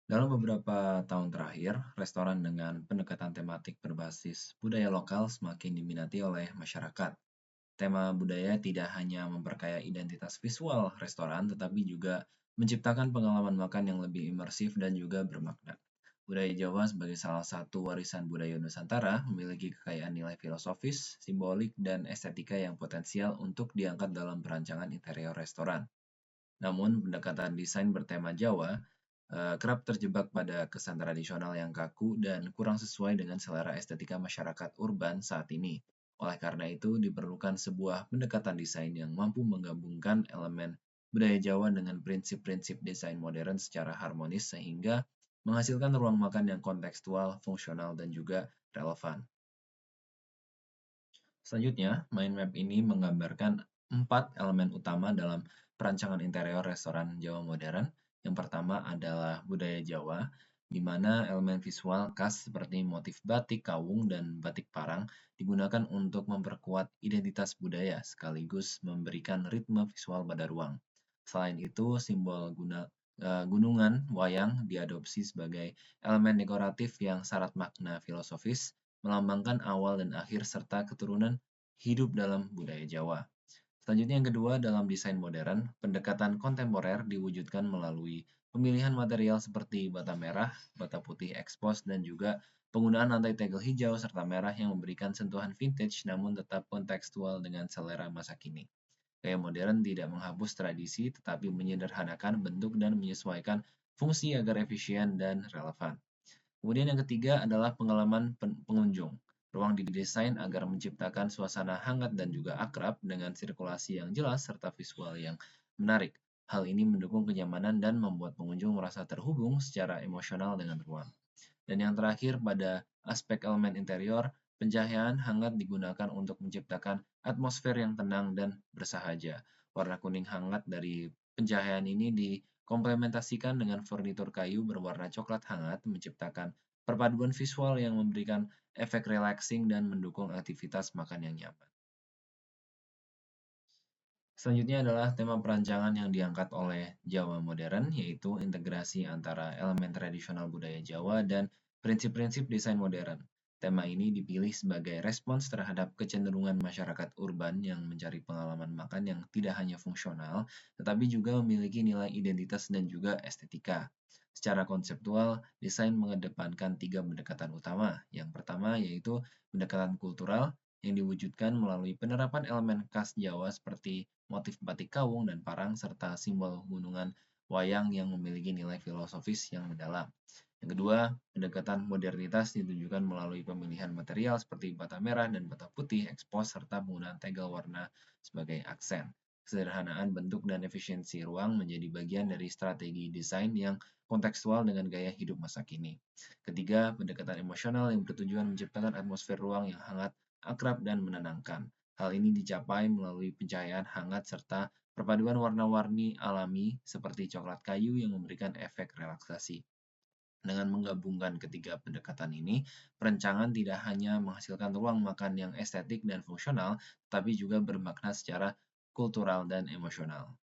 Dalam beberapa tahun terakhir, restoran dengan pendekatan tematik berbasis budaya lokal semakin diminati oleh masyarakat. Tema budaya tidak hanya memperkaya identitas visual restoran, tetapi juga menciptakan pengalaman makan yang lebih imersif dan juga bermakna. Budaya Jawa sebagai salah satu warisan budaya Nusantara memiliki kekayaan nilai filosofis, simbolik, dan estetika yang potensial untuk diangkat dalam perancangan interior restoran. Namun, pendekatan desain bertema Jawa kerap terjebak pada kesan tradisional yang kaku dan kurang sesuai dengan selera estetika masyarakat urban saat ini. Oleh karena itu, diperlukan sebuah pendekatan desain yang mampu menggabungkan elemen budaya Jawa dengan prinsip-prinsip desain modern secara harmonis sehingga menghasilkan ruang makan yang kontekstual, fungsional, dan juga relevan. Selanjutnya, mind map ini menggambarkan 4 elemen utama dalam perancangan interior restoran Jawa modern. Yang pertama adalah budaya Jawa, di mana elemen visual khas seperti motif batik kawung dan batik parang digunakan untuk memperkuat identitas budaya sekaligus memberikan ritme visual pada ruang. Selain itu, simbol gunungan wayang diadopsi sebagai elemen dekoratif yang syarat makna filosofis, melambangkan awal dan akhir serta keturunan hidup dalam budaya Jawa. Selanjutnya yang kedua dalam desain modern, pendekatan kontemporer diwujudkan melalui pemilihan material seperti bata merah, bata putih ekspos, dan juga penggunaan lantai tegel hijau serta merah yang memberikan sentuhan vintage namun tetap kontekstual dengan selera masa kini. Gaya modern tidak menghapus tradisi tetapi menyederhanakan bentuk dan menyesuaikan fungsi agar efisien dan relevan. Kemudian yang ketiga adalah pengalaman pengunjung. Ruang didesain agar menciptakan suasana hangat dan juga akrab dengan sirkulasi yang jelas serta visual yang menarik. Hal ini mendukung kenyamanan dan membuat pengunjung merasa terhubung secara emosional dengan ruang. Dan yang terakhir pada aspek elemen interior, pencahayaan hangat digunakan untuk menciptakan atmosfer yang tenang dan bersahaja. Warna kuning hangat dari pencahayaan ini dikomplementasikan dengan furnitur kayu berwarna coklat hangat menciptakan perpaduan visual yang memberikan efek relaxing dan mendukung aktivitas makan yang nyaman. Selanjutnya adalah tema perancangan yang diangkat oleh Jawa modern, yaitu integrasi antara elemen tradisional budaya Jawa dan prinsip-prinsip desain modern. Tema ini dipilih sebagai respons terhadap kecenderungan masyarakat urban yang mencari pengalaman makan yang tidak hanya fungsional, tetapi juga memiliki nilai identitas dan juga estetika. Secara konseptual, desain mengedepankan 3 pendekatan utama. Yang pertama yaitu pendekatan kultural, yang diwujudkan melalui penerapan elemen khas Jawa seperti motif batik kawung dan parang serta simbol gunungan wayang yang memiliki nilai filosofis yang mendalam. Yang kedua, pendekatan modernitas ditunjukkan melalui pemilihan material seperti bata merah dan bata putih ekspos serta penggunaan tegel warna sebagai aksen. Kesederhanaan bentuk dan efisiensi ruang menjadi bagian dari strategi desain yang kontekstual dengan gaya hidup masa kini. Ketiga, pendekatan emosional yang bertujuan menciptakan atmosfer ruang yang hangat, akrab, dan menenangkan. Hal ini dicapai melalui pencahayaan hangat serta perpaduan warna-warni alami seperti coklat kayu yang memberikan efek relaksasi. Dengan menggabungkan ketiga pendekatan ini, perencangan tidak hanya menghasilkan ruang makan yang estetik dan fungsional, tapi juga bermakna secara kultural dan emosional.